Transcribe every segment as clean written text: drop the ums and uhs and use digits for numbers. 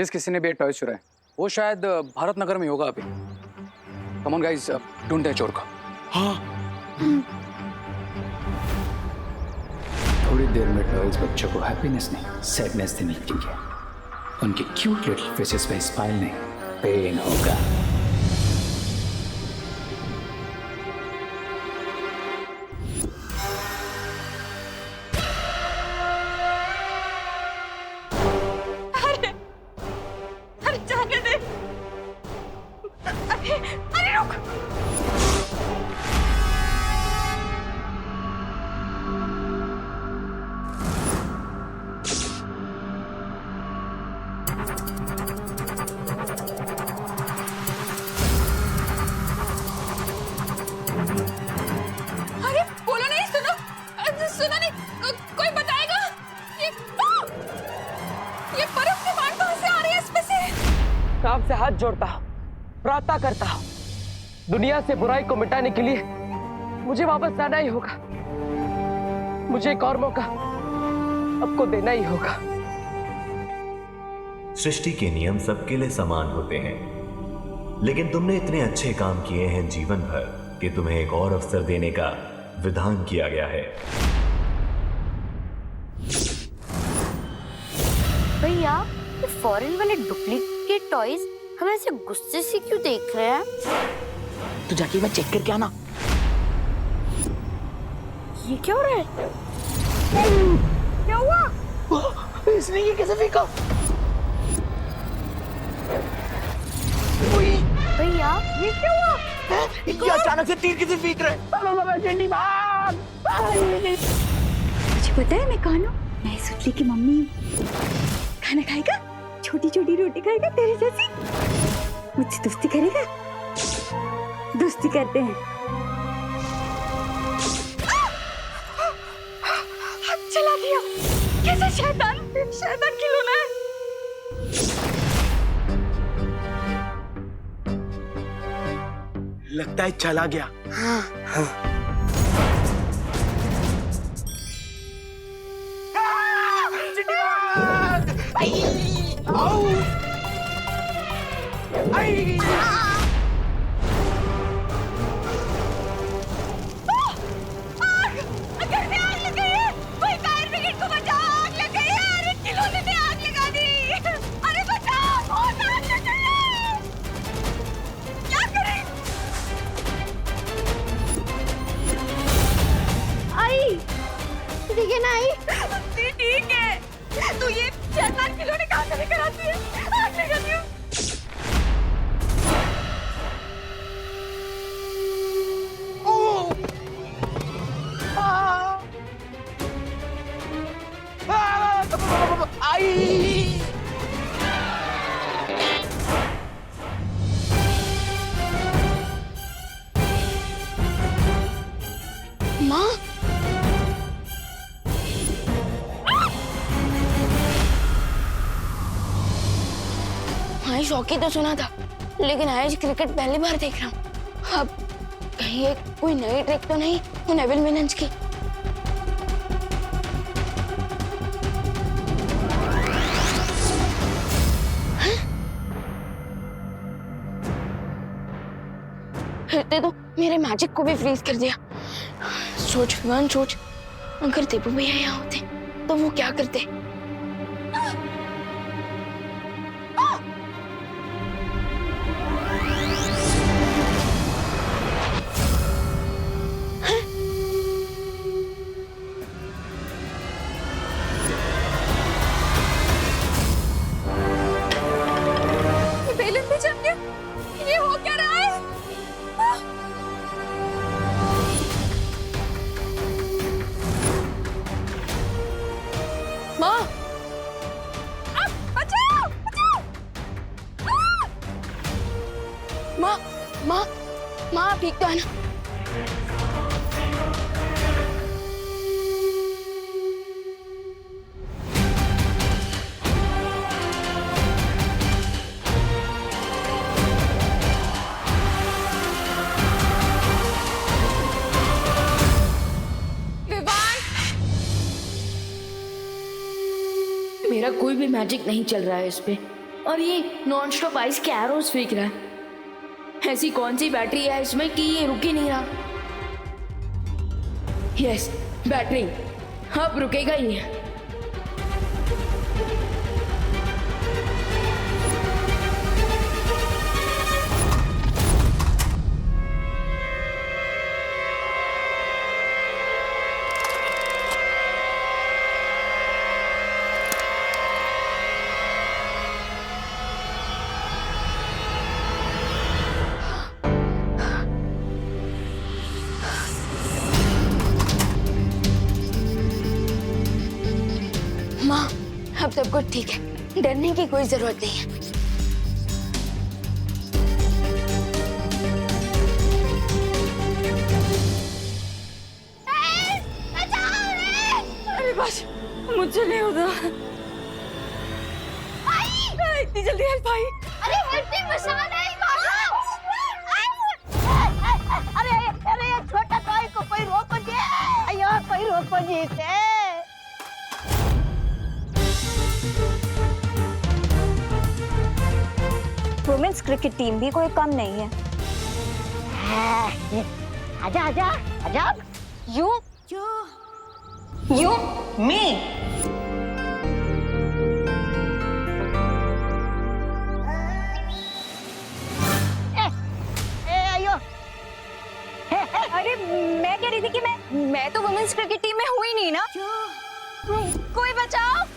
जिस किसी ने भी ये टॉय चुराए वो शायद भारत नगर में होगा अभी। कम ऑन गाइस, ढूंढते हैं चोर को। हाँ। थोड़ी देर में टॉयज बच्चों को हैप्पीनेस नहीं सैडनेस देने लगेंगे। उनके क्यूट लिटिल फेसेस पे स्माइल नहीं पेन होगा। अरे जाने दे। अरे रुक। अरे बोलो नहीं, सुनो सुनो नहीं, कोई बताएगा? ये बर्फ की बाढ़ कहां से आ रही है इसमें से? काम से हाथ जोड़ता हूँ, प्रार्थना करता हूँ। दुनिया से बुराई को मिटाने के लिए मुझे वापस आना ही होगा। मुझे एक और मौका आपको देना ही होगा। सृष्टि के नियम सबके लिए समान होते हैं, लेकिन तुमने इतने अच्छे काम किए हैं जीवन भर कि तुम्हें एक और अवसर देने का विधान किया गया है। भैया, ये फॉरेन वाले डुप्लीकेट टॉयज हमें ऐसे गुस्से से क्यों देख रहे हैं? तो जाके मैं चेक करके आना। ये क्या हो रहा है? क्या हुआ? इसने ये कैसे फेंका? भैया, ये क्या हुआ? ये अचानक से तीर किसे फेंक रहे? मुझे पता है मैं कौन हूँ। मैं सुतली की मम्मी हूँ। खाना खाएगा, छोटी छोटी रोटी खाएगा तेरे जैसी, मुझसे दोस्ती करेगा। दोस्ती करते हैं। चला गया। कैसे शैतान खिलौना है। लगता है चला गया। ठीक है ना आई? ठीक है, तू ये शैतान खिलौने कहाँ से लेकर आती है? आग लगाती हूँ। माँ, हाँ शौकी तो सुना था, लेकिन आज क्रिकेट पहली बार देख रहा हूँ। अब कहीं ये कोई नई ट्रिक तो नहीं उन एविल विलन्स की? फिरते तो मेरे मैजिक को भी फ्रीज कर दिया। सोच विवान सोच, अगर देबू भैया यहाँ होते तो वो क्या करते? बेलन भी जम गया। ये हो क्या रहा है? माँ, बचाओ बचाओ। माँ, माँ, माँ ठीक तो है ना? मेरा कोई भी मैजिक नहीं चल रहा है इस पे। और ये नॉन स्टॉप आइस के एरोज फेंक रहा है। ऐसी कौन सी बैटरी है इसमें कि ये रुक ही नहीं रहा? यस, बैटरी अब रुकेगा ही नहीं। माँ, अब सब कुछ ठीक है, डरने की कोई जरूरत नहीं है। अरे बस, मुझे नहीं होता। इतनी जल्दी हेल्प आई? अरे हेल्पिंग मशीन है, अरे अरे ये छोटा टॉय को कोई रोको जी। अयो कोई रोको जी इसे। वुमेन्स क्रिकेट टीम भी कोई कम नहीं है। आजा आजा आजा। यू मी। अयो। अरे मैं कह रही थी कि मैं तो वुमेन्स क्रिकेट टीम में हुई नहीं ना। कोई बचाओ।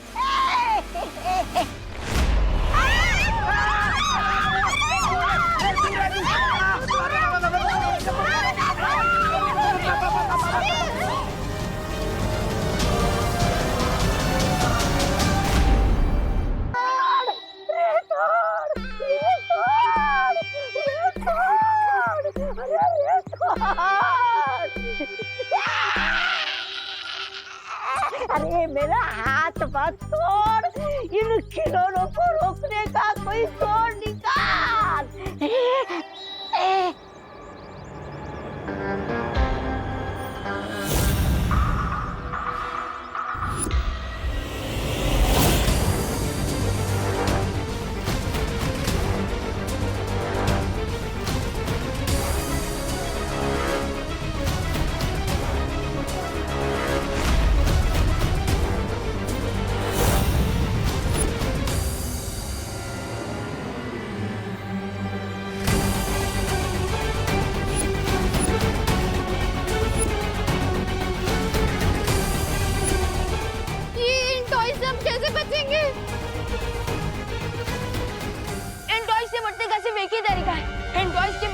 अरे मेरा हाथ मत तोड़, इन खिलौनों को रोकने का कोई जोर निकाल।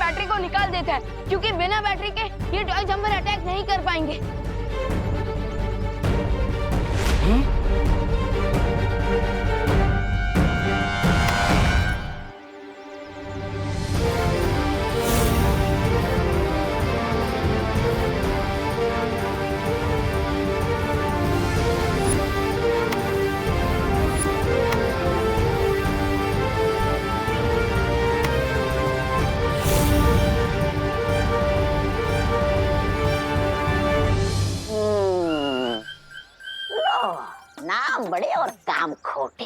बैटरी को निकाल देते हैं, क्योंकि बिना बैटरी के ये टॉय जंपर अटैक नहीं कर पाएंगे। नाम बड़े और काम खोटे।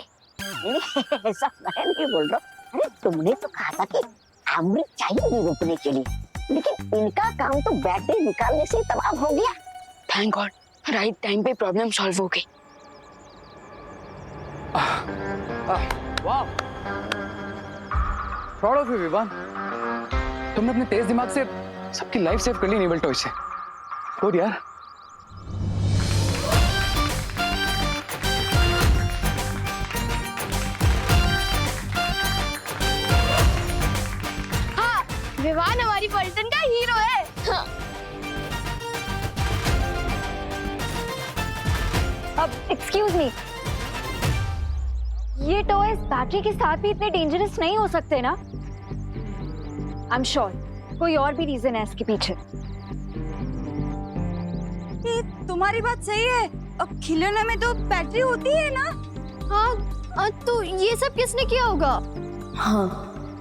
ऐसा मैं नहीं बोल रहा। अरे तुमने तो कहा था कि अमृत चाहिए नहीं रोकने के लिए, लेकिन इनका काम तो बैटरी निकालने से तबाह हो गया। थैंक गॉड, राइट टाइम पे प्रॉब्लम सॉल्व हो गई। वाह, प्राउड ऑफ यू विवान। तुमने अपने तेज दिमाग से सबकी लाइफ सेव कर ली नेवल टॉय से। गुड यार। विवान हमारी पलटन का हीरो है। हाँ। अब एक्सक्यूज मी, ये टॉयज बैटरी के साथ भी इतने डेंजरस नहीं हो सकते ना? आई एम श्योर कोई और भी रीजन है इसके पीछे। ये तुम्हारी बात सही है, अब खिलौने में तो बैटरी होती है ना। हाँ, तो ये सब किसने किया होगा? हाँ,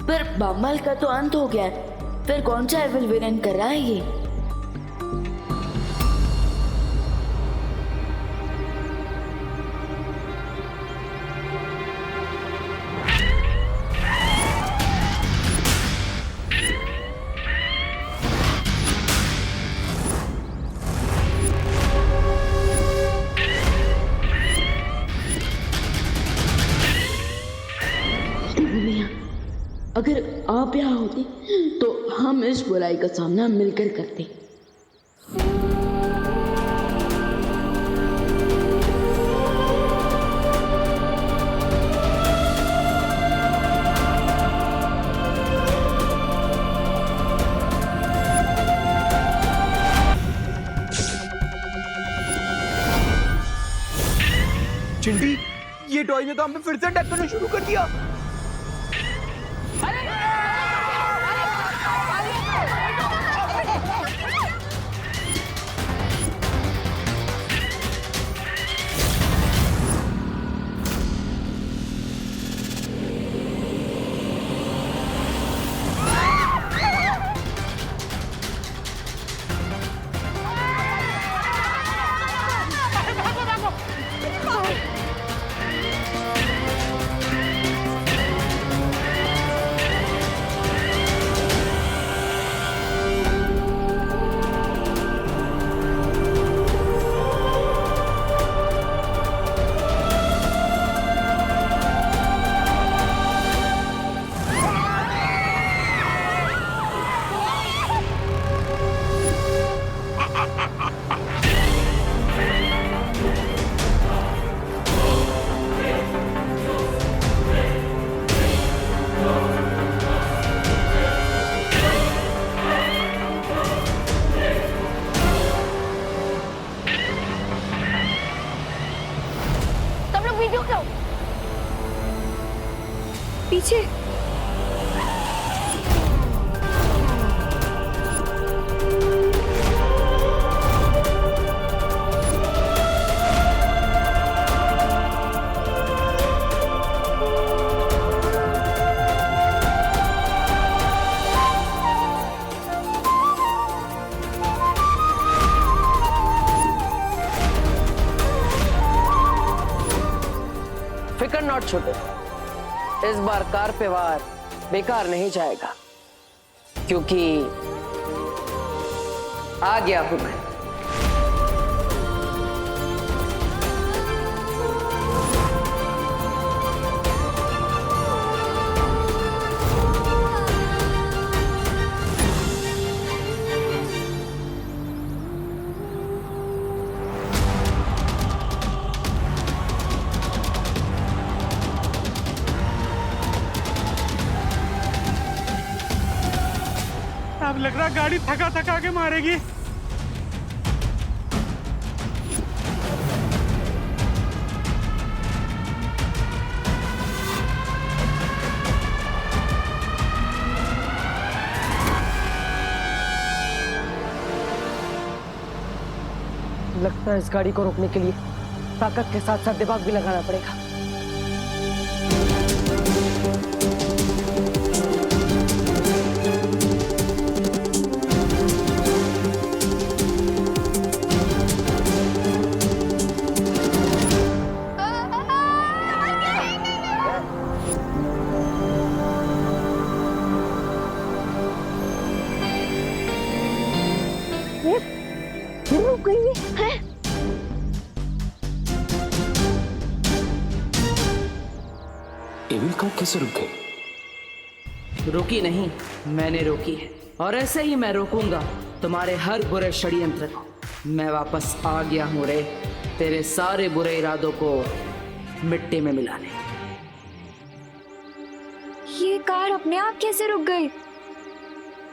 पर बम्बल का तो अंत हो गया है, फिर कौन सा एविल विलेन कर रहा है ये? अनन्या, अगर आप यहाँ होती तो हम इस बुराई का सामना मिलकर करते। चिंटी, ये टॉय ने तो हमें फिर से अटैक करना शुरू कर दिया। पीछे फिकर नॉट छोटे, इस बार कार पे वार बेकार नहीं जाएगा, क्योंकि आ गया हुक्म। अब लग रहा गाड़ी थका थका के मारेगी। लगता है इस गाड़ी को रोकने के लिए ताकत के साथ साथ दिमाग भी लगाना पड़ेगा। एविल कार कैसे रुक गई? रुकी नहीं, मैंने रोकी है, और ऐसे ही मैं रोकूंगा तुम्हारे हर बुरे षड्यंत्र को। मैं वापस आ गया हूं रे, तेरे सारे बुरे इरादों को मिट्टी में मिलाने। ये कार अपने आप कैसे रुक गई?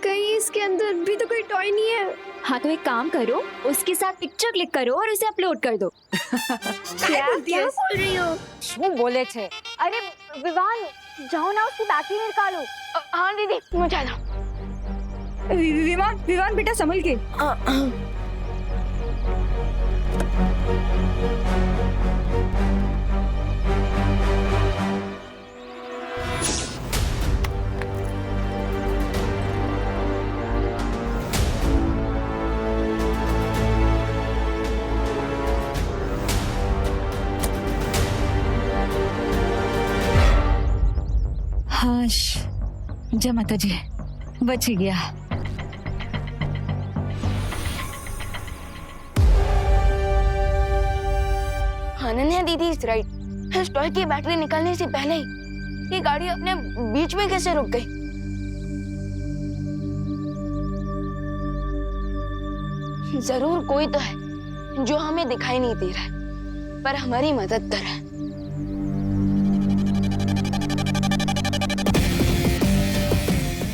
कहीं इसके अंदर भी तो कोई टॉय नहीं है। हाँ तो एक काम करो, उसके साथ पिक्चर क्लिक करो और उसे अपलोड कर दो। क्या बोल रही हो? वो बोले थे। अरे विवान, जाओ ना उसकी बैटरी निकालो। हाँ दीदी, मैं जा रहा हूँ। विवान विवान बेटा संभल के। हाश, जय माता जी, बच ही गया। अनन्या दीदी इज राइट। इस टॉय की बैटरी निकलने से पहले ही ये गाड़ी अपने बीच में कैसे रुक गई? जरूर कोई तो है जो हमें दिखाई नहीं दे रहा है पर हमारी मदद कर रहा है।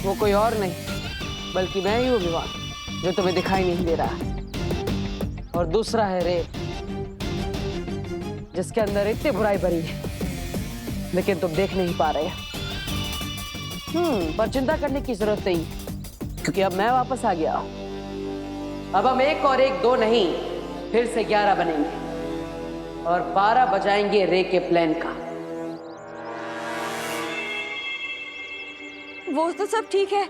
वो कोई और नहीं बल्कि मैं ही हूँ विवान, जो तुम्हें दिखाई नहीं दे रहा है। और दूसरा है रेत, जिसके अंदर इतनी बुराई भरी है लेकिन तुम देख नहीं पा रहे। पर चिंता करने की जरूरत नहीं, क्योंकि अब मैं वापस आ गया हूं। अब हम 1 और 1 2 नहीं, फिर से 11 बनेंगे और 12 बजाएंगे रे के प्लान का। वो तो सब ठीक है,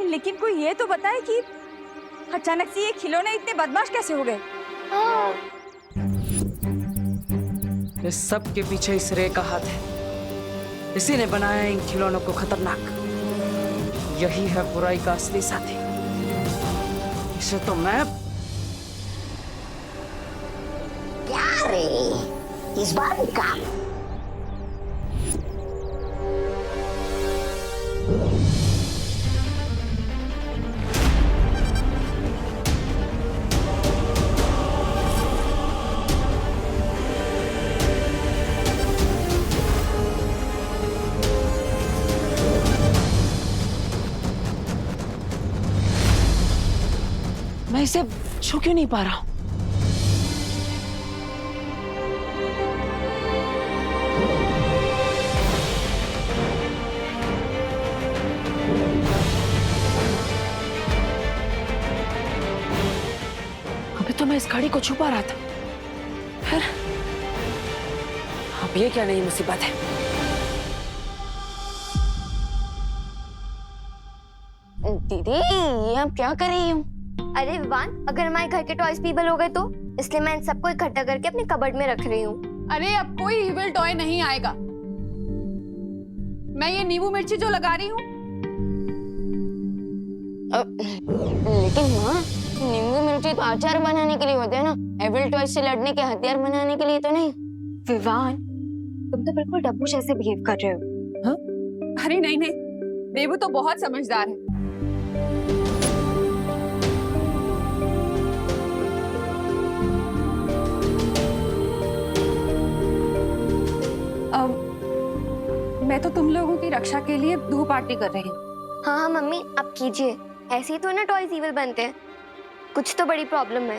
लेकिन कोई ये तो बताए कि अचानक से ये खिलौने इतने बदमाश कैसे हो गए? इस सब के पीछे इस रे का हाथ है। इसी ने बनाया इन खिलौनों को खतरनाक। यही है बुराई का असली साथी। इसे तो मैं क्या रे, इस बार भी काम? मैं इसे छू क्यों नहीं पा रहा हूं? अभी तो मैं इस घड़ी को छुपा रहा था, फिर अब ये क्या नई मुसीबत है? दीदी ये आप क्या कर रही हो? अरे विवान, अगर हमारे घर के टॉयज पीबल हो गए तो, इसलिए मैं इन सबको इकट्ठा करके अपने कबर्ड में रख रही हूँ। अरे अब कोई इविल टॉय नहीं आएगा। मैं ये नींबू मिर्ची जो लगा रही हूँ। लेकिन माँ, नींबू मिर्ची तो अचार बनाने के लिए होते हैं ना, एविल टॉय से लड़ने के हथियार बनाने के लिए तो नहीं। विवान, तुम तो बिल्कुल डब्बू जैसे बिहेव कर रहे हो। हाँ? अरे नहीं नहीं, देवू तो बहुत समझदार है। मैं तो तुम लोगों की रक्षा के लिए धूप आरती कर रही हूँ। हाँ हाँ मम्मी, आप कीजिए। ऐसे ही तो ना टॉयज इविल बनते हैं। कुछ तो बड़ी प्रॉब्लम है।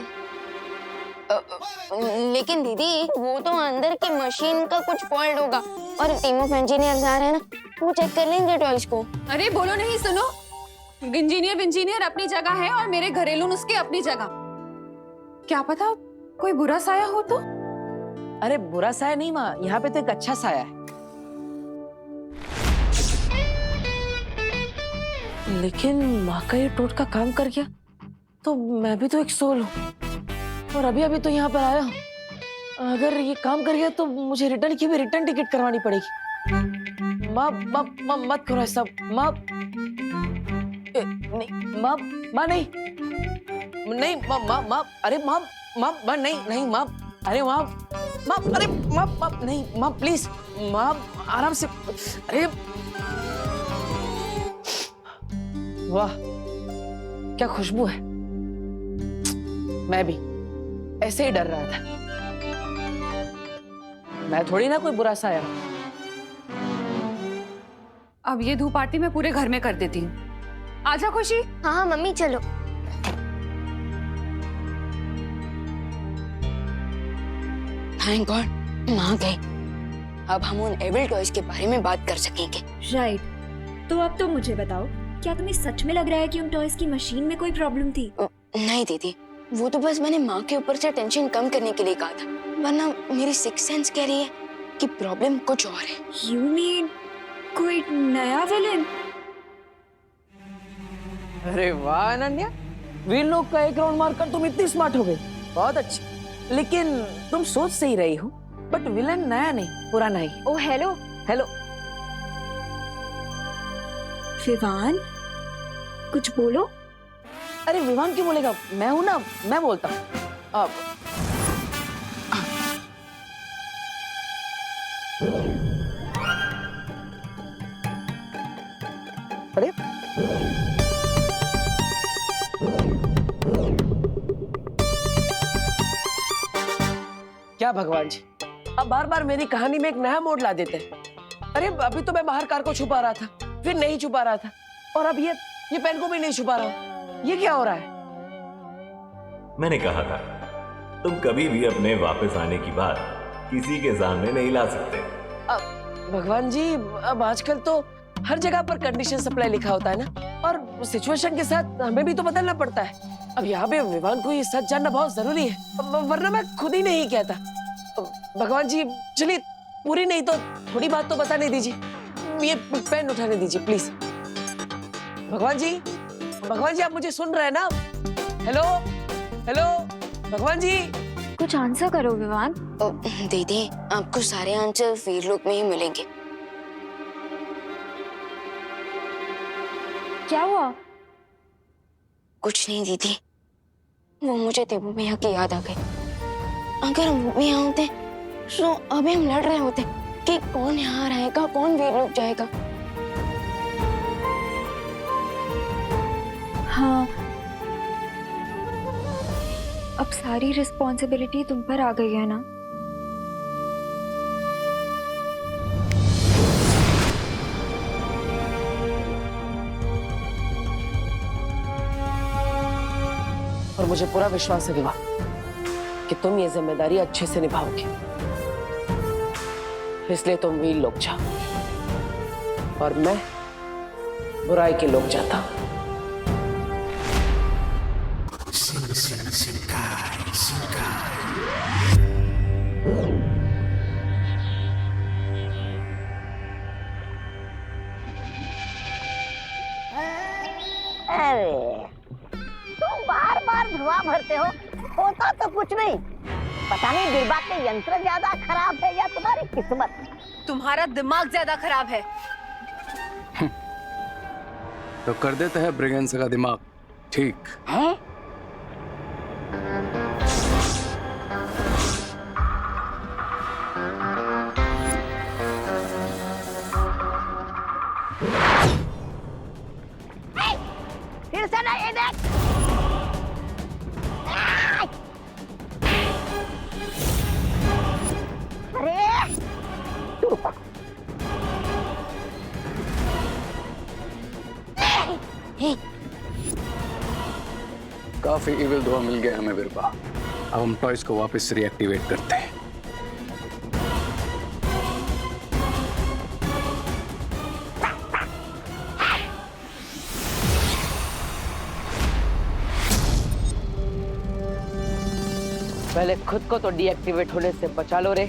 लेकिन दीदी वो तो अंदर की मशीन का कुछ फॉल्ट होगा और टीम ऑफ इंजीनियर्स आ रहे हैं ना, वो चेक कर लेंगे टॉयज को। अरे बोलो नहीं, सुनो। इंजीनियर अपनी जगह है और मेरे घरेलू नुस्खे अपनी जगह। क्या पता कोई बुरा साया हो तो? अरे बुरा साया नहीं माँ, यहाँ पे तो एक अच्छा साया है। लेकिन माँ का ये टोटका काम कर गया तो मैं भी तो एक सोल हूँ और अभी अभी तो यहाँ पर आया हूँ। अगर ये काम कर गया तो मुझे रिटर्न की भी रिटर्न टिकट करवानी पड़ेगी। माँ माँ माँ मत करो ऐसा। माँ नहीं, माँ माँ नहीं नहीं, माँ माँ माँ, अरे माँ माँ माँ नहीं नहीं माँ, अरे माँ माँ, अरे माँ माँ नहीं माँ, प्लीज माँ आराम से। अरे वाह क्या खुशबू है। मैं भी ऐसे ही डर रहा था। मैं थोड़ी ना कोई बुरा साया हूं। अब ये धूप आरती मैं पूरे घर में कर देती हूँ। आजा खुशी। हाँ हाँ मम्मी, चलो। थैंक गॉड माँ गई। अब हम उन एविल टॉयज के बारे में बात कर सकेंगे। राइट। तो अब तो मुझे बताओ, क्या तुम्हें सच में लग रहा है कि उन टॉयज की मशीन में कोई प्रॉब्लम थी? नहीं दीदी, वो तो बस मैंने माँ के ऊपर से टेंशन कम करने के लिए कहा था, वरना मेरी सिक्स सेंस कह रही है कि प्रॉब्लम कुछ और है। यू मीन कोई नया विलेन? अरे वाह अनन्या, वीर लोग का एक राउंड मारकर तुम इतनी स्मार्ट हो गई। बहुत अच्छी। लेकिन तुम सोच सही रही हो, बट विलेन नया नहीं पुराना ही। ओ हेलो हेलो। विवान, कुछ बोलो। अरे विवान क्यों बोलेगा, मैं हूं ना, मैं बोलता हूँ। अब अरे क्या भगवान जी, अब बार बार मेरी कहानी में एक नया मोड़ ला देते हैं। अरे अभी तो मैं बाहर कार को छुपा रहा था, फिर नहीं छुपा रहा था, और अब ये पेन को भी नहीं छुपा रहा हूं। ये क्या हो रहा है? मैंने कहा था तुम कभी भी अपने वापस आने की बात किसी के सामने नहीं ला सकते। भगवान जी, अब आजकल तो हर जगह पर कंडीशन सप्लाई लिखा होता है ना, और सिचुएशन के साथ हमें भी तो बदलना पड़ता है। अब यहाँ पे विवान को ये सच जानना बहुत जरूरी है, वरना मैं खुद ही नहीं कहता। भगवान जी चलिए, पूरी नहीं तो थोड़ी बात तो बताने दीजिए। ये पेन उठाने दीजिए प्लीज। भगवान जी आप मुझे सुन रहे हैं ना? हेलो हेलो भगवान जी, कुछ आंसर करो विवान। दीदी, आपको सारे आंसर फील्ड लुक में ही मिलेंगे। क्या हुआ? कुछ नहीं दीदी, वो मुझे देवू भैया की याद आ गई। अगर वो भी यहाँ होते तो अभी हम लड़ रहे होते कि कौन यहाँ रहेगा, कौन वीर लुक जाएगा। हाँ, अब सारी रिस्पॉन्सिबिलिटी तुम पर आ गई है ना। और मुझे पूरा विश्वास है विवा कि तुम ये जिम्मेदारी अच्छे से निभाओगे, इसलिए तुम वीर लोग जाओ और मैं बुराई के लोग जाता हूं। अरे तुम बार बार धुआं भरते हो, होता तो कुछ नहीं। पता नहीं बिरबा के यंत्र ज्यादा खराब है या तुम्हारी किस्मत। तुम्हारा दिमाग ज्यादा खराब है। तो कर देते हैं ब्रिगेंस का दिमाग ठीक है? फिर से नहीं, देख। अरे रुको। काफी इविल धुआं मिल गया हमें बिरबा। अब हम टॉयज को वापस रिएक्टिवेट करते हैं। पहले खुद को तो डीएक्टिवेट होने से बचा लो रे।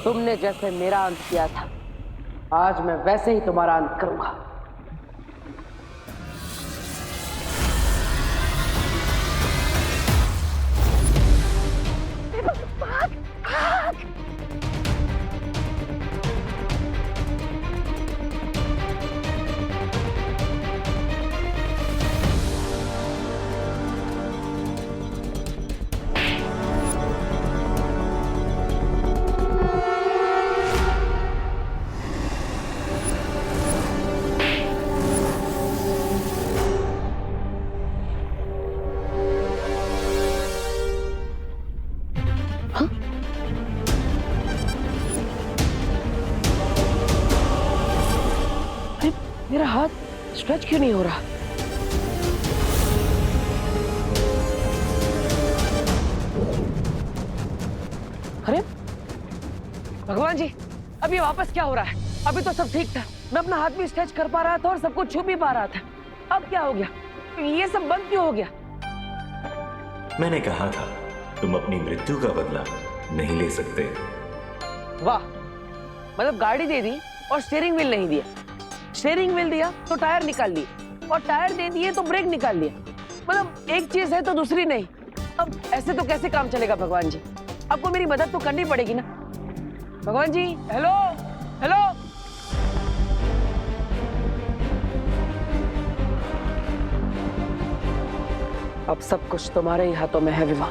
तुमने जैसे मेरा अंत किया था, आज मैं वैसे ही तुम्हारा अंत करूंगा। मेरा हाथ स्ट्रेच क्यों नहीं हो रहा? अरे भगवान जी, अब ये वापस क्या हो रहा है? अभी तो सब ठीक था, मैं अपना हाथ भी स्ट्रेच कर पा रहा था और सब कुछ छू भी पा रहा था। अब क्या हो गया? ये सब बंद क्यों हो गया? मैंने कहा था तुम अपनी मृत्यु का बदला नहीं ले सकते। वाह, मतलब गाड़ी दे दी और स्टीयरिंग व्हील नहीं दिया, स्टीयरिंग व्हील दिया तो टायर निकाल लिए, और टायर दे दिए तो ब्रेक निकाल लिया। मतलब एक चीज है तो दूसरी नहीं। अब ऐसे तो कैसे काम चलेगा भगवान जी? आपको मेरी मदद तो करनी पड़ेगी ना। भगवान जी, हेलो हेलो। अब सब कुछ तुम्हारे ही हाथों में है विवाह।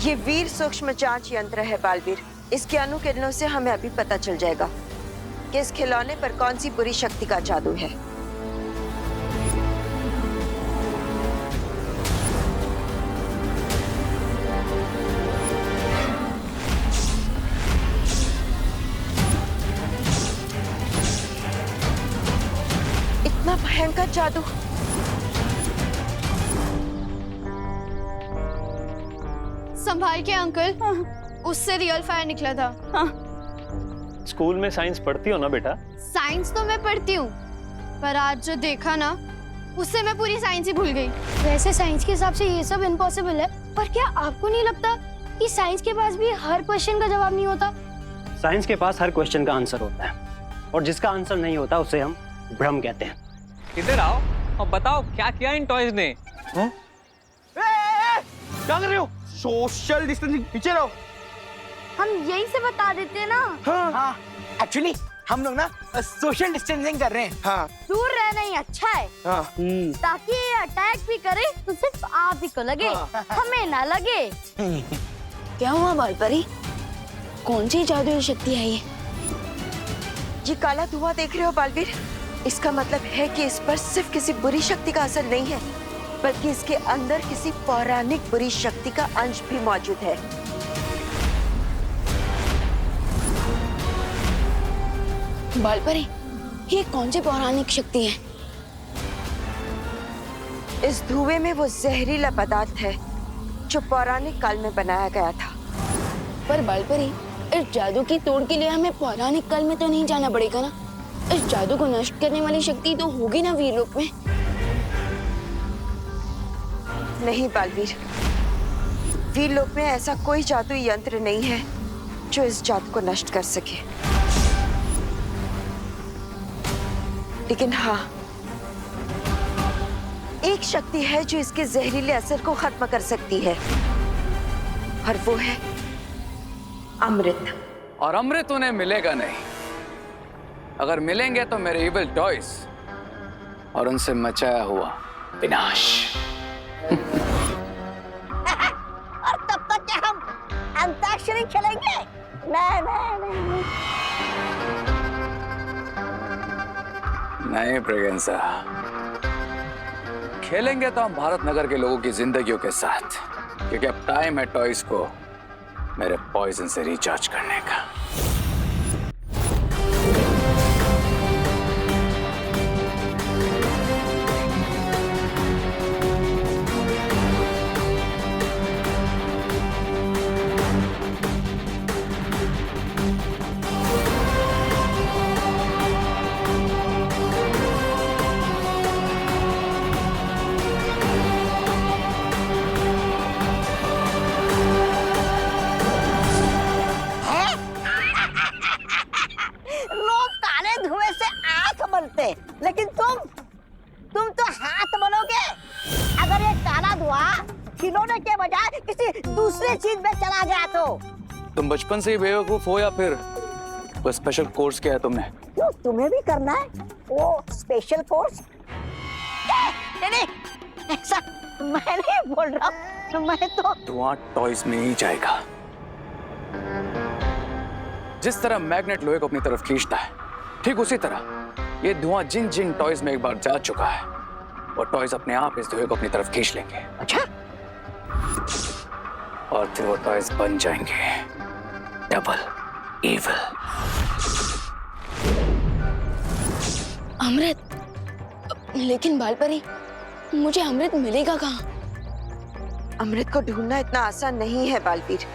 ये वीर सूक्ष्म जांच यंत्र है बालवीर। इसके अनुकिरणों से हमें अभी पता चल जाएगा कि इस खिलौने पर कौन सी बुरी शक्ति का जादू है। इतना भयंकर जादू। संभाल के अंकल, उससे रियल फायर निकला था। स्कूल में साइंस पढ़ती हो ना बेटा? साइंस तो मैं पढ़ती हूँ, पर आज जो देखा ना, उससे मैं पूरी साइंस ही भूल गई। वैसे साइंस के हिसाब से ये सब इम्पॉसिबल है, पर क्या आपको नहीं लगता कि साइंस के पास भी हर क्वेश्चन का जवाब नहीं होता? साइंस के पास हर क्वेश्चन का आंसर होता है, और जिसका आंसर नहीं होता उसे हम भ्रम कहते हैं। इधर आओ और बताओ क्या किया इन टॉयज ने? क्या कर रहे हो? सोशल डिस्टेंसिंग, पीछे रहो। हम यही से बता देते ना। हाँ, एक्चुअली हम लोग ना सोशल डिस्टेंसिंग कर रहे हैं। हाँ। दूर रहना ही अच्छा है। हाँ। ताकि ये अटैक भी करे तो सिर्फ आप ही को लगे, हमें ना लगे। क्या हुआ बालपरी? कौन सी जादुई शक्ति है ये? ये काला धुआं देख रहे हो बालवीर? इसका मतलब है कि इस पर सिर्फ किसी बुरी शक्ति का असर नहीं है, बल्कि इसके अंदर किसी पौराणिक बुरी शक्ति का अंश भी मौजूद है। बालपरी, ये कौन सी पौराणिक शक्ति है? इस धुएं में वो जहरीला पदार्थ है जो पौराणिक काल में बनाया गया था। पर बालपरी, इस जादू की तोड़ के लिए हमें पौराणिक काल में तो नहीं जाना पड़ेगा ना? इस जादू को नष्ट करने वाली शक्ति तो होगी ना वीरलोक में? नहीं बालवीर, वीरलोक में ऐसा कोई जादुई यंत्र नहीं है जो इस जादू को नष्ट कर सके। लेकिन हाँ, एक शक्ति है जो इसके जहरीले असर को खत्म कर सकती है, और वो है अमृत। और अमृत उन्हें मिलेगा नहीं। अगर मिलेंगे तो मेरे इविल टॉयज और उनसे मचाया हुआ विनाश। और तब तक क्या हम अंताक्षरी खेलेंगे? नहीं प्रेगेंसा, खेलेंगे तो हम भारत नगर के लोगों की जिंदगियों के साथ, क्योंकि अब टाइम है टॉयज को मेरे पॉइजन से रिचार्ज करने का। लेकिन तुम तो हाथ बनोगे। अगर ये काला धुआं खिलौने के बजाय किसी दूसरे चीज में चला गया तो? तुम बचपन से ही बेवकूफ हो या फिर वो स्पेशल कोर्स किया है तुमने? क्यों, तुम्हें भी करना है वो स्पेशल कोर्स? नहीं, ऐसा मैं नहीं बोल रहा, मैं तो धुआं टॉयज में ही जाएगा। जिस तरह मैग्नेट लोहे को अपनी तरफ खींचता है, ठीक उसी तरह ये धुआं जिन जिन टॉयज में एक बार जा चुका है, वो टॉयज अपने आप इस धुएं को अपनी तरफ खींच लेंगे। अच्छा? और फिर वो टॉयज बन जाएंगे डबल इविल। अमृत? लेकिन बालपरी, मुझे अमृत मिलेगा कहाँ? अमृत को ढूंढना इतना आसान नहीं है बालवीर।